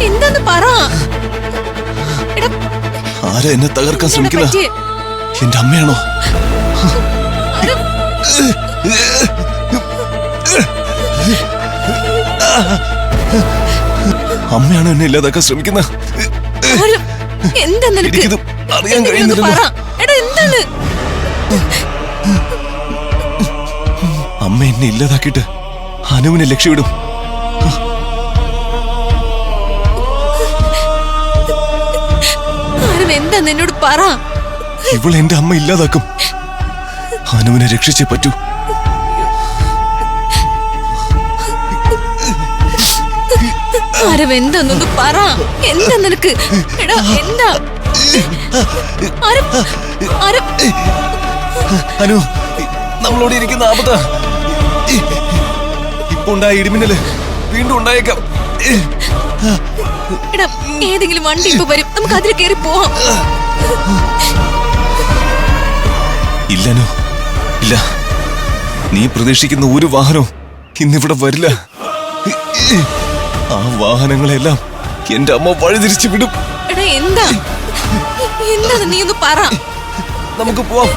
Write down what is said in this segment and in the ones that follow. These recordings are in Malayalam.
എന്താന്ന് പറ. ആരാ എന്നെ തകർക്കാൻ ശ്രമിക്കുന്ന? എന്റെ അമ്മയാണോ? അമ്മയാണോ എന്നെ ഇല്ലാതാക്കാൻ ശ്രമിക്കുന്ന? എനിക്കിത് അറിയാൻ കഴിയുന്നില്ല. അമ്മ എന്നെ ഇല്ലാതാക്കിയിട്ട് അനുവിനെ ലക്ഷ്യമിടും. എന്താ എന്നോട് പറ. ഇവൾ എന്റെ അമ്മ ഇല്ലാതാക്കും. അനുവിനെ രക്ഷിച്ചേ പറ്റൂ. എന്താന്നൊന്ന് പറ. എന്താ നിനക്ക്? എടാ എന്താ? അനു, നമ്മളോട് ഇരിക്കുന്ന ആപത്ത ഇപ്പൊ ഉണ്ടായ ഇടിമിന്നല് വീണ്ടും ഉണ്ടായേക്കാം. എടാ ഏതെങ്കിലും വണ്ടി ഇപ്പൊ വരും, നമുക്ക് അതിൽ കയറി പോവാം. ഇല്ലനോ, ഇല്ല. നീ പ്രതീക്ഷിക്കുന്ന ഒരു വാഹനവും ഇന്നിവിടെ വരില്ല. ആ വാഹനങ്ങളെല്ലാം എന്റെ അമ്മ വഴിതിരിച്ചു വിടും. എടാ എന്താ നീ ഒന്ന് പറ. നമുക്ക് പോവാം.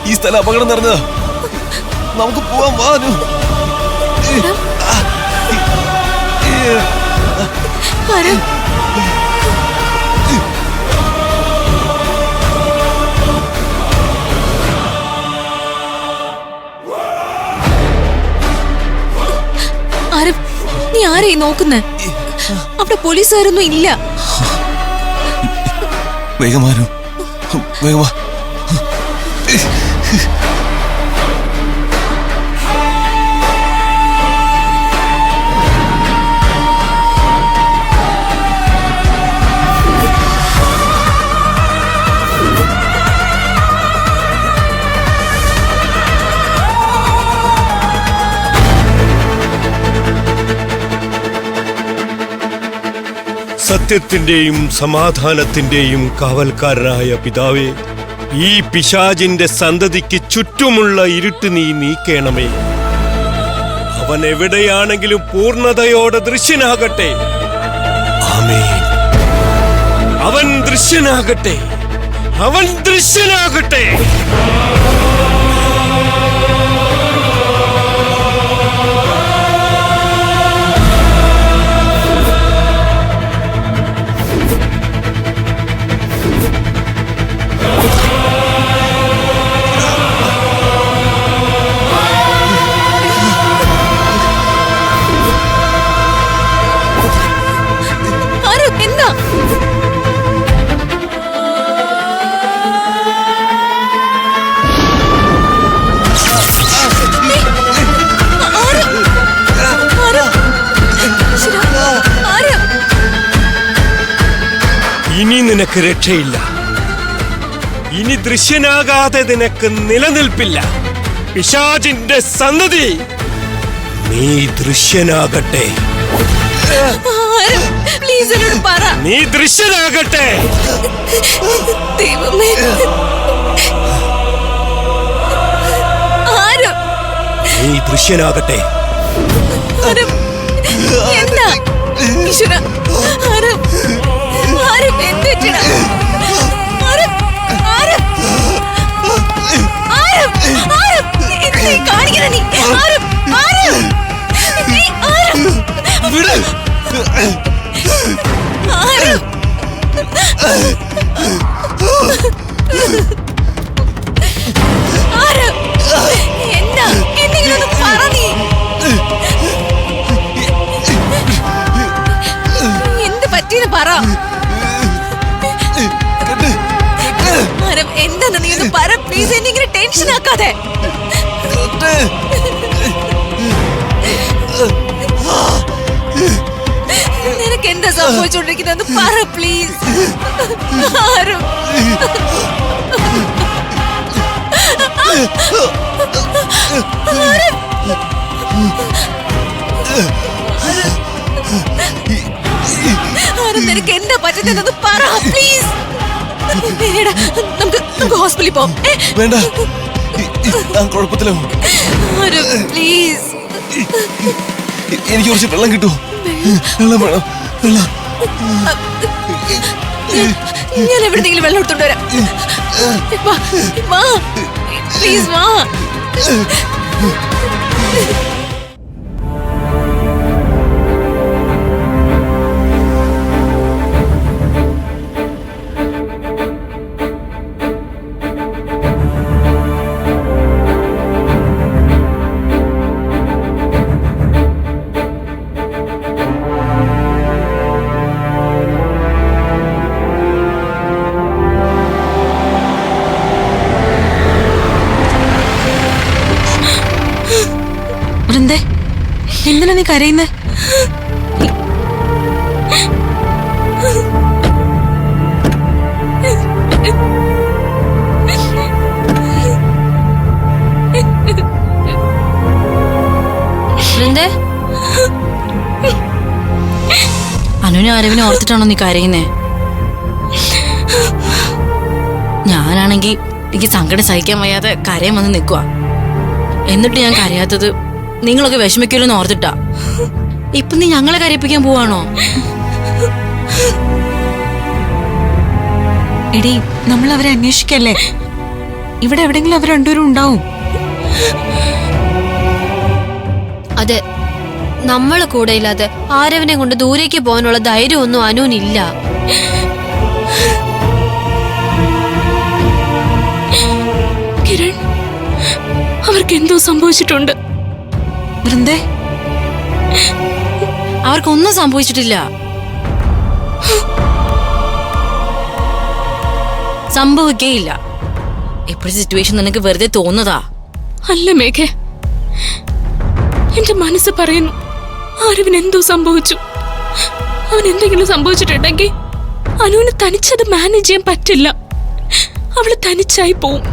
ഈ സ്ഥലം അപകടം നിറഞ്ഞതാ. നമുക്ക് പോവാം. വാനു, നീ ആരെയും നോക്കുന്നേ? അവിടെ പോലീസുകാരൊന്നും ഇല്ല. വേഗമാനു, വേഗമാ. സത്യത്തിന്റെയും സമാധാനത്തിന്റെയും കാവൽക്കാരനായ പിതാവേ, ഈ പിശാചിന്റെ സന്തതിക്ക് ചുറ്റുമുള്ള ഇരുട്ട് നീ നീക്കേണമേ. അവൻ എവിടെയാണെങ്കിലും പൂർണ്ണതയോടെ ദൃശ്യനാകട്ടെ. ആമേൻ. അവൻ ദൃശ്യനാകട്ടെ, അവൻ ദൃശ്യനാകട്ടെ. ഇനി നിനക്ക് രക്ഷയില്ല. ഇനി ദൃശ്യനാകാതെ നിനക്ക് നിലനിൽപ്പില്ല. പിശാചിന്റെ സന്തതി, നീ ദൃശ്യനാകട്ടെ. നീ ദൃശ്യനാകട്ടെ. നീ ദൃശ്യനാകട്ടെ. എന്ത് പറ്റിയെന്ന് പറ. എന്താന്ന് നീ ഒന്ന് പറ പ്ലീസ്. എന്നിങ്ങനെ ടെൻഷൻ ആക്കാതെ. നിനക്ക് എന്താ സംഭവിച്ചോണ്ടിരിക്കുന്നത് പറ പ്ലീസ്. നിനക്ക് എന്താ പറ്റുന്നത് പറ പ്ലീസ്. നമുക്ക് ഹോസ്പിറ്റലിൽ പോവാം. വേണ്ട, കുഴപ്പത്തിലാവും. പ്ലീസ്. എനിക്ക് കുറച്ച് വെള്ളം കിട്ടുമോ? വെള്ളം വേണം, വെള്ളം. ഞാൻ എവിടെന്നെങ്കിലും വെള്ളം എടുത്തോണ്ട് വരാം. വാ പ്ലീസ് വാ. വൃന്ദേ, എന്തിനാ നീ കരയുന്നേ? വൃന്ദേ, അനുവിനെ ആരവിനെ ഓർത്തിട്ടാണോ നീ കരയുന്നേ? ഞാനാണെങ്കി എനിക്ക് സങ്കടം സഹിക്കാൻ വയ്യാതെ കരയാൻ വന്ന് നിൽക്കുക. എന്നിട്ട് ഞാൻ കരയാത്തത് നിങ്ങളൊക്കെ വിഷമിക്കലെന്ന് ഓർത്തിട്ടാ. ഇപ്പൊ നീ ഞങ്ങളെ കരയിപ്പിക്കാൻ പോവാണോ? എടി, നമ്മൾ അവരെ അന്വേഷിക്കല്ലേ. ഇവിടെ എവിടെങ്കിലും അവർ രണ്ടുപേരും ഉണ്ടാവും. അതെ, നമ്മള് കൂടെ ഇല്ലാതെ ആരവനെ കൊണ്ട് ദൂരേക്ക് പോകാനുള്ള ധൈര്യമൊന്നും അനുവിനില്ല. കിരൺ, അവർക്ക് എന്തോ സംഭവിച്ചിട്ടുണ്ട്. വൃന്ദേ, അവർക്കൊന്നും സംഭവിച്ചിട്ടില്ല. സംഭവിക്കേയില്ല. ഇപ്പോഴത്തെ സിറ്റുവേഷൻ നിനക്ക് വെറുതെ തോന്നുന്നതാ. അല്ല മേഘേ, എന്റെ മനസ്സ് പറയുന്നു ആരവിന് എന്തോ സംഭവിച്ചു. അവൻ എന്തെങ്കിലും സംഭവിച്ചിട്ടുണ്ടെങ്കിൽ അനുവിന് തനിച്ചത് മാനേജ് ചെയ്യാൻ പറ്റില്ല. അവള് തനിച്ചായി പോവും.